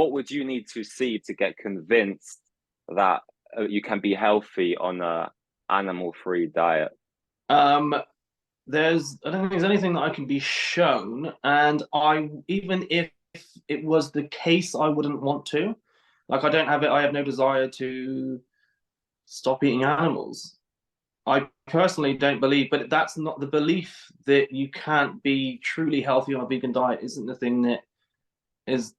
what would you need to see to get convinced that you can be healthy on a animal-free diet? I don't think there's anything that I can be shown, and even if it was the case, I wouldn't want to. Like, I have no desire to stop eating animals. I personally don't believe, but that's not the belief that you can't be truly healthy on a vegan diet isn't the thing that is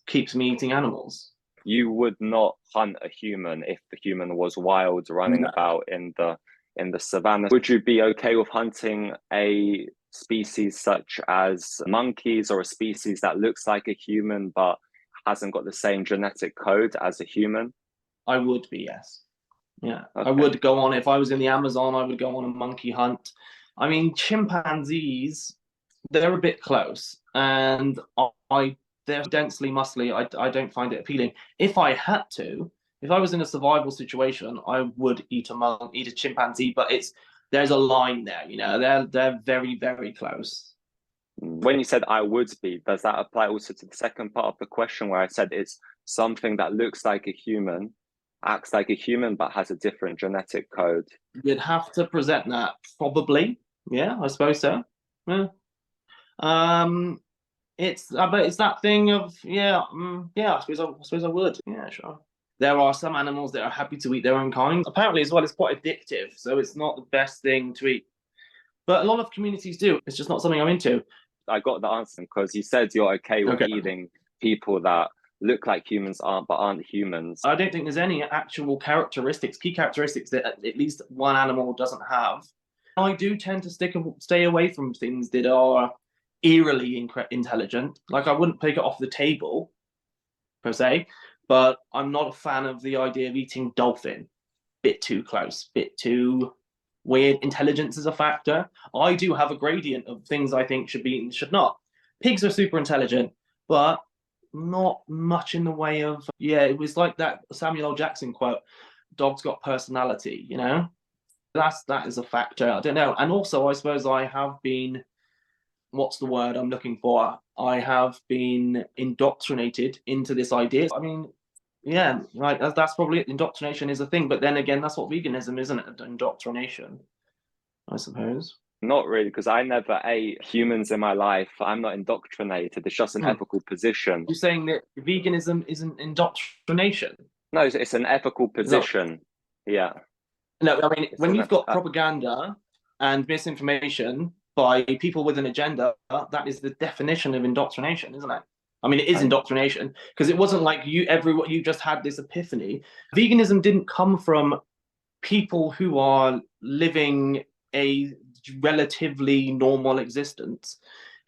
keeps me eating animals. You would not hunt a human if the human was wild, running No. about in the savannah. Would you be okay with hunting a species such as monkeys, or a species that looks like a human but hasn't got the same genetic code as a human? I would be, yes. Yeah, Okay. I would go on if I was in the Amazon. I would go on a monkey hunt. I mean, chimpanzees, they're a bit close, and they're densely muscly. I don't find it appealing. If I had to, if I was in a survival situation, I would eat eat a chimpanzee. But there's a line there. You know, they're very very close. When you said I would be, does that apply also to the second part of the question where I said it's something that looks like a human, acts like a human, but has a different genetic code? You'd have to present that probably. Yeah, I suppose so. Yeah. Um, but it's that thing of yeah. I suppose I would. Yeah, sure. There are some animals that are happy to eat their own kind. Apparently, as well, it's quite addictive, so it's not the best thing to eat. But a lot of communities do. It's just not something I'm into. I got the answer because you said you're okay with Okay. eating people that look like humans but aren't humans. I don't think there's any actual key characteristics that at least one animal doesn't have. I do tend to stay away from things that are eerily intelligent. Like, I wouldn't pick it off the table per se, but I'm not a fan of the idea of eating dolphin. Bit too close, bit too weird. Intelligence is a factor. I do have a gradient of things I think should be and should not. Pigs are super intelligent, but not much in the way of, yeah, it was like that Samuel L. Jackson quote, dogs got personality, you know? That is a factor. I don't know. And also, I suppose I have been, what's the word I'm looking for? I have been indoctrinated into this idea. I mean, yeah, right. That's probably it. Indoctrination is a thing, but then again, that's what veganism is, isn't it? Indoctrination, I suppose. Not really, because I never ate humans in my life. I'm not indoctrinated. It's just an ethical position. You're saying that veganism isn't indoctrination? No, it's an ethical position. Yeah. No, I mean, It's when you've got uh, propaganda and misinformation by people with an agenda, that is the definition of indoctrination, isn't it? I mean, it is indoctrination because it wasn't like you just had this epiphany. Veganism didn't come from people who are living a relatively normal existence.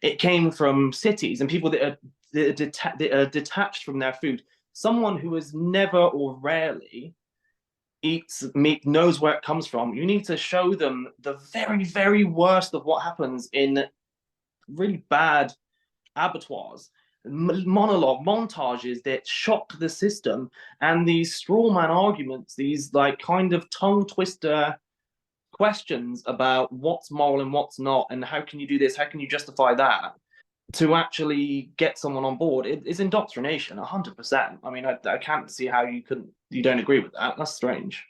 It came from cities and people that are detached from their food. Someone who has never or rarely eats meat, knows where it comes from. You need to show them the very, very worst of what happens in really bad abattoirs, monologue montages that shock the system, and these straw man arguments, these like kind of tongue twister questions about what's moral and what's not, and how can you do this, how can you justify that, to actually get someone on board. It is indoctrination 100%. I mean, I can't see how you don't agree with that. That's strange.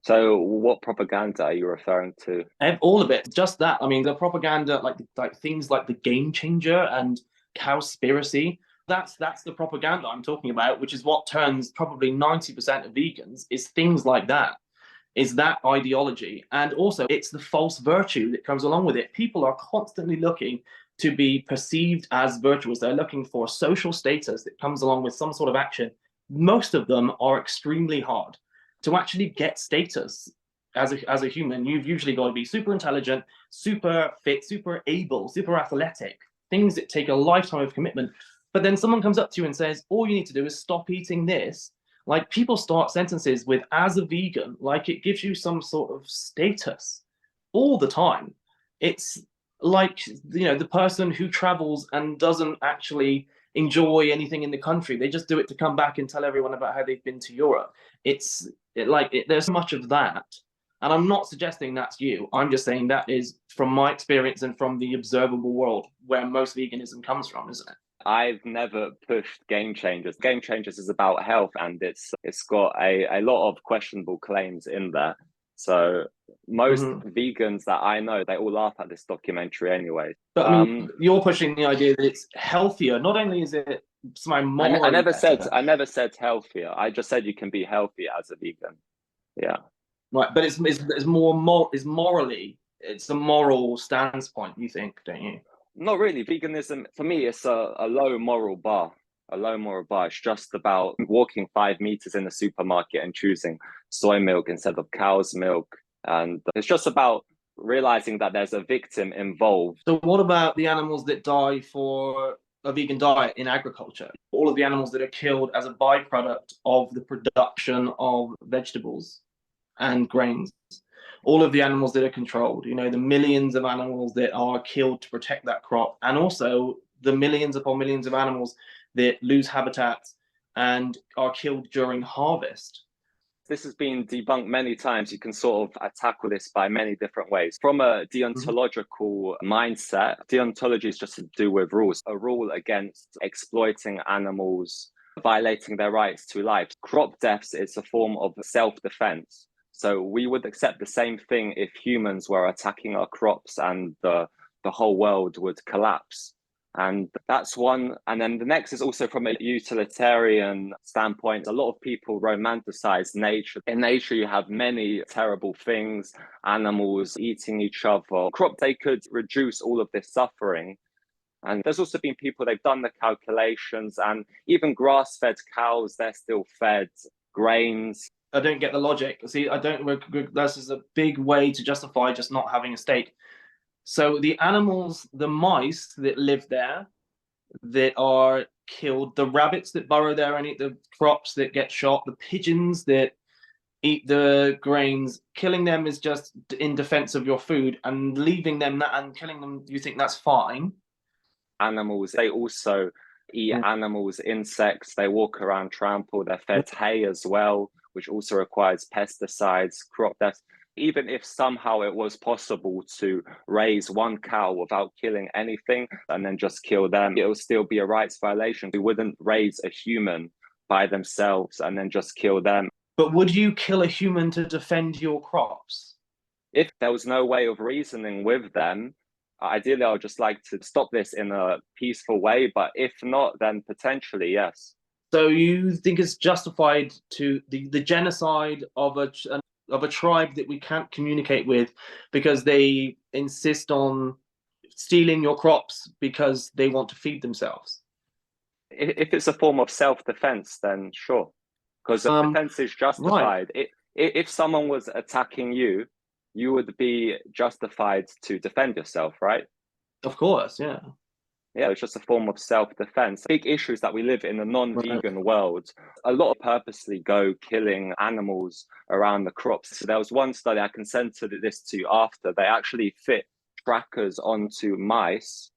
So what propaganda are you referring to? And all of it, just that. I mean, the propaganda, like things like the Game Changer and Cowspiracy. That's the propaganda I'm talking about, which is what turns probably 90% of vegans, is things like that, is that ideology. And also, it's the false virtue that comes along with it. People are constantly looking to be perceived as virtuous. They're looking for social status that comes along with some sort of action. Most of them are extremely hard to actually get status as a human. You've usually got to be super intelligent, super fit, super able, super athletic, things that take a lifetime of commitment. But then someone comes up to you and says, all you need to do is stop eating this. Like, people start sentences with "as a vegan," like it gives you some sort of status all the time. It's like, the person who travels and doesn't actually enjoy anything in the country. They just do it to come back and tell everyone about how they've been to Europe. There's so much of that. And I'm not suggesting that's you. I'm just saying that is from my experience and from the observable world where most veganism comes from, isn't it? I've never pushed Game Changers. Game Changers is about health, and it's got a lot of questionable claims in there. So most vegans that I know, they all laugh at this documentary anyway. But I mean, you're pushing the idea that it's healthier. Not only is it morally I never better, I never said healthier. I just said you can be healthier as a vegan. Yeah. Right, but it's morally, it's a moral stance point, you think, don't you? Not really. Veganism, for me, it's a low moral bar. A low moral bar. It's just about walking 5 meters in the supermarket and choosing soy milk instead of cow's milk. And it's just about realizing that there's a victim involved. So what about the animals that die for a vegan diet in agriculture? All of the animals that are killed as a byproduct of the production of vegetables and grains. All of the animals that are controlled, you know, the millions of animals that are killed to protect that crop, and also the millions upon millions of animals that lose habitats and are killed during harvest. This has been debunked many times. You can sort of tackle this by many different ways. From a deontological mindset, deontology is just to do with rules. A rule against exploiting animals, violating their rights to life. Crop deaths is a form of self-defense. So we would accept the same thing if humans were attacking our crops and the whole world would collapse. And that's one. And then the next is also from a utilitarian standpoint. A lot of people romanticize nature. In nature, you have many terrible things, animals eating each other. Crop, they could reduce all of this suffering. And there's also been people, they've done the calculations, and even grass-fed cows, they're still fed grains. I don't get the logic. See, this is a big way to justify just not having a steak. So the animals, the mice that live there, that are killed, the rabbits that burrow there and eat the crops that get shot, the pigeons that eat the grains, killing them is just in defense of your food, and leaving them and killing them, you think that's fine? Animals, they also eat animals, insects, they walk around, trample, they're fed hay as well, which also requires pesticides, crop deaths. Even if somehow it was possible to raise one cow without killing anything and then just kill them, it will still be a rights violation. We wouldn't raise a human by themselves and then just kill them. But would you kill a human to defend your crops? If there was no way of reasoning with them, ideally, I would just like to stop this in a peaceful way. But if not, then potentially, yes. So you think it's justified to the genocide of a tribe that we can't communicate with because they insist on stealing your crops because they want to feed themselves? If it's a form of self-defense, then sure, because defense is justified. Right. If someone was attacking you, you would be justified to defend yourself, right? Of course, yeah. Yeah, it's just a form of self-defense. Big issues that we live in a non-vegan world. A lot of purposely go killing animals around the crops. So there was one study, I can send this to you after, they actually fit trackers onto mice,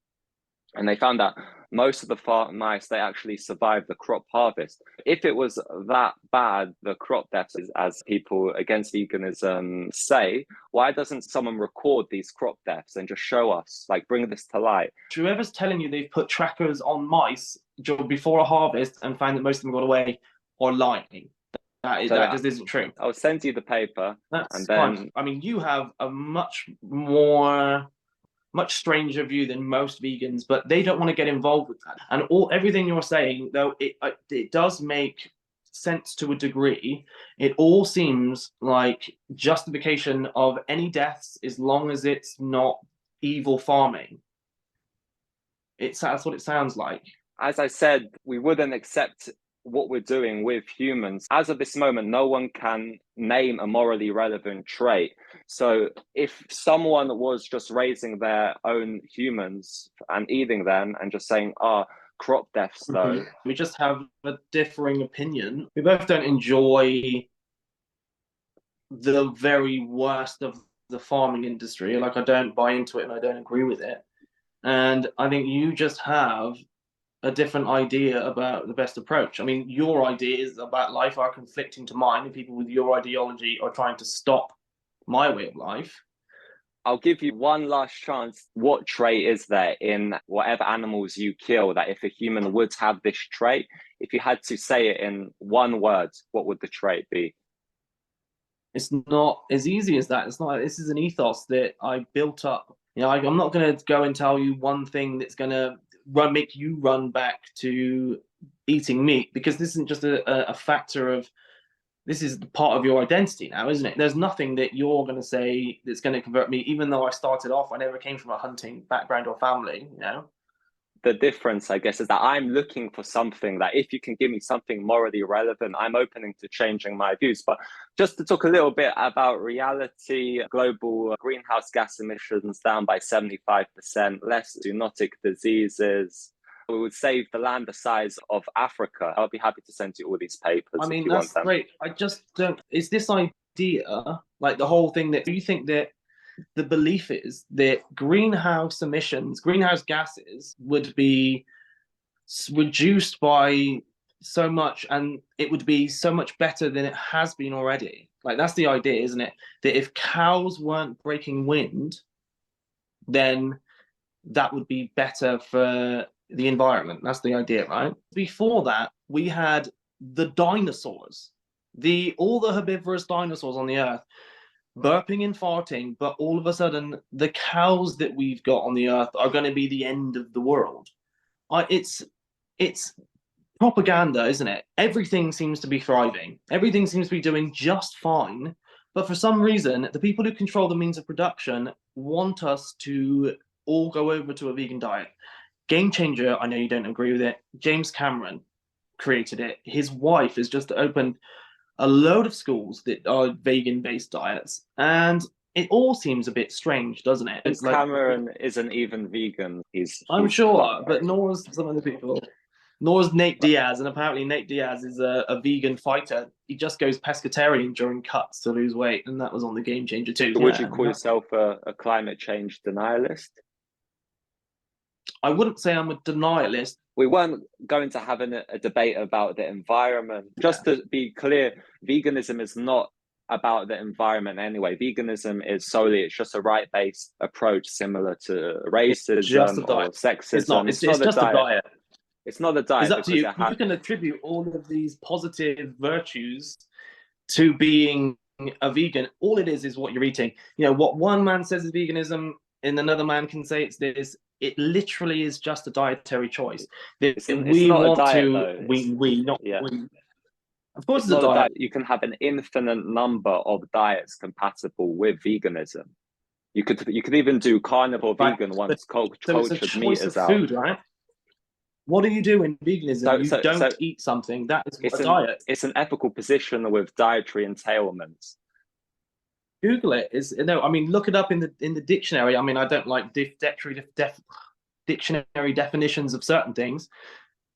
and they found that most of the mice, they actually survived the crop harvest. If it was that bad, the crop deaths, as people against veganism say, why doesn't someone record these crop deaths and just show us, like bring this to light? Whoever's telling you they've put trackers on mice before a harvest and found that most of them got away are lying. That just isn't true. I'll send you the paper. That's fine. I mean, you have a much stranger view than most vegans, but they don't want to get involved with that. And everything you're saying, though, it does make sense to a degree. It all seems like justification of any deaths as long as it's not evil farming. That's what it sounds like. As I said, we wouldn't accept what we're doing with humans. As of this moment, no one can name a morally relevant trait. So if someone was just raising their own humans and eating them and just saying, crop deaths though. We just have a differing opinion. We both don't enjoy the very worst of the farming industry. Like, I don't buy into it and I don't agree with it. And I think you just have a different idea about the best approach. I mean, your ideas about life are conflicting to mine, and people with your ideology are trying to stop my way of life. I'll give you one last chance. What trait is there in whatever animals you kill that if a human would have this trait, if you had to say it in one word, what would the trait be? It's not as easy as that. It's not. This is an ethos that I built up. You know, I'm not going to go and tell you one thing that's going to make you run back to eating meat, because this isn't just a factor of, this is part of your identity now, isn't it? There's nothing that you're going to say that's going to convert me, even though I started off, I never came from a hunting background or family, you know? The difference, I guess, is that I'm looking for something that if you can give me something morally relevant, I'm open to changing my views. But just to talk a little bit about reality, global greenhouse gas emissions down by 75%, less zoonotic diseases. We would save the land the size of Africa. I'll be happy to send you all these papers. I mean, if you that's want them. great. I just don't, it's this idea, like the whole thing, that you think that the belief is that greenhouse emissions, greenhouse gases would be reduced by so much, and it would be so much better than it has been already. Like, that's the idea, isn't it? That if cows weren't breaking wind, then that would be better for the environment. That's the idea, right? Before that, we had the dinosaurs, all the herbivorous dinosaurs on the earth, burping and farting, but all of a sudden the cows that we've got on the earth are going to be the end of the world. It's propaganda, isn't it? Everything seems to be thriving, everything seems to be doing just fine, but for some reason the people who control the means of production want us to all go over to a vegan diet. Game changer, I know you don't agree with it, James Cameron created it. His wife has just opened a load of schools that are vegan-based diets, and it all seems a bit strange, doesn't it? It's like, Cameron isn't even vegan. I'm sure, but nor's some of the people. Nor's Nate Diaz, and apparently Nate Diaz is a vegan fighter. He just goes pescatarian during cuts to lose weight, and that was on the Game Changer too. So would you call yourself a climate change denialist? I wouldn't say I'm a denialist. We weren't going to have a debate about the environment. Just to be clear, veganism is not about the environment anyway. Veganism is solely, it's just a right-based approach similar to racism or sexism. It's just a diet. It's not a diet. It's up to you. You can attribute all of these positive virtues to being a vegan. All it is what you're eating. You know, what one man says is veganism, and another man can say it's this. It literally is just a dietary choice. Of course, it's a diet. You can have an infinite number of diets compatible with veganism. You could even do carnivore vegan once cultured meat is out. Food, right? What do you do in veganism? You don't eat something. That is a diet. It's an ethical position with dietary entailments. Google it. I mean, look it up in the dictionary. I mean, I don't like dictionary definitions of certain things,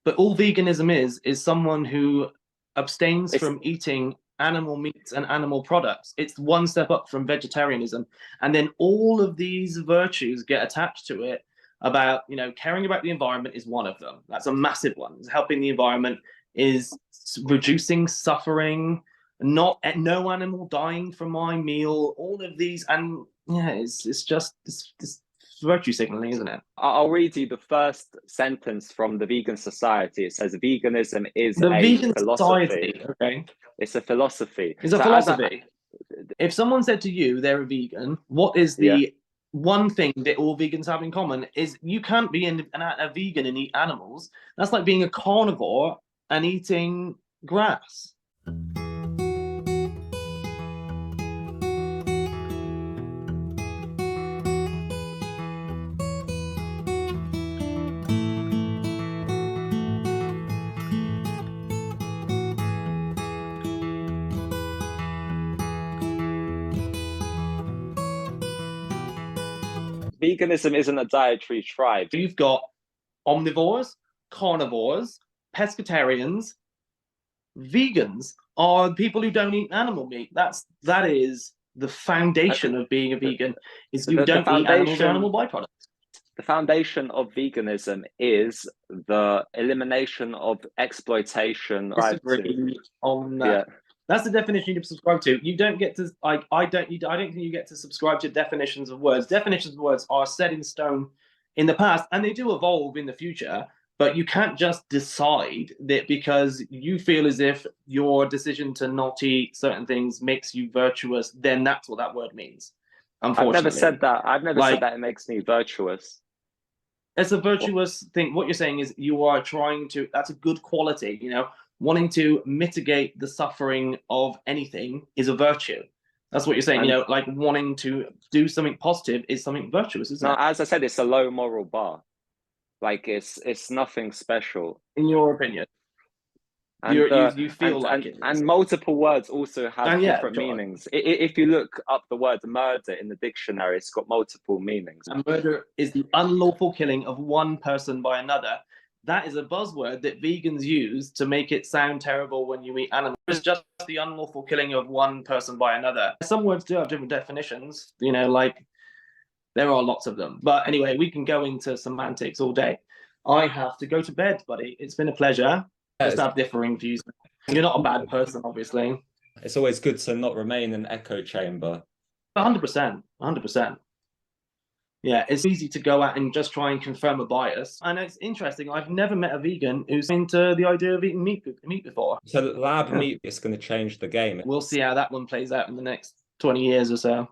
but all veganism is someone who abstains from eating animal meats and animal products. It's one step up from vegetarianism, and then all of these virtues get attached to it. About, you know, caring about the environment is one of them. That's a massive one. It's helping the environment, is reducing suffering, no animal dying from my meal, all of these. And yeah, it's virtue signaling, isn't it? I'll read you the first sentence from the Vegan Society. It says veganism is the a vegan philosophy. Society, okay. It's a philosophy. It's a philosophy. If someone said to you they're a vegan, what is the one thing that all vegans have in common is you can't be a vegan and eat animals. That's like being a carnivore and eating grass. Veganism isn't a dietary tribe. You've got omnivores, carnivores, pescatarians. Vegans are people who don't eat animal meat. That is the foundation of being a vegan, is you don't eat animals or animal byproducts. The foundation of veganism is the elimination of exploitation. Disagree on that. That's the definition you need to subscribe to. You don't get to like I don't think you get to subscribe to definitions of words. Definitions of words are set in stone in the past and they do evolve in the future, but you can't just decide that because you feel as if your decision to not eat certain things makes you virtuous, then that's what that word means. Unfortunately. I've never said that. I've never Like, said that it makes me virtuous. it's a virtuous thing. What you're saying is you are trying to, that's a good quality, you know, wanting to mitigate the suffering of anything is a virtue. That's what you're saying, And you know, like wanting to do something positive is something virtuous, isn't no, it? as I said, it's a low moral bar. Like it's nothing special. In your opinion. And You feel like and it is. and multiple words also have And yeah, different sure. meanings. If you look up the word murder in the dictionary, it's got multiple meanings. And murder is the unlawful killing of one person by another. That is a buzzword that vegans use to make it sound terrible when you eat animals. It's just the unlawful killing of one person by another. Some words do have different definitions, you know, like there are lots of them. But anyway, we can go into semantics all day. I have to go to bed, buddy. It's been a pleasure. Just have differing views. You're not a bad person, obviously. It's always good to not remain in an echo chamber. 100%. 100%. Yeah, it's easy to go out and just try and confirm a bias. And it's interesting, I've never met a vegan who's into the idea of eating meat before. So lab meat is going to change the game. We'll see how that one plays out in the next 20 years or so.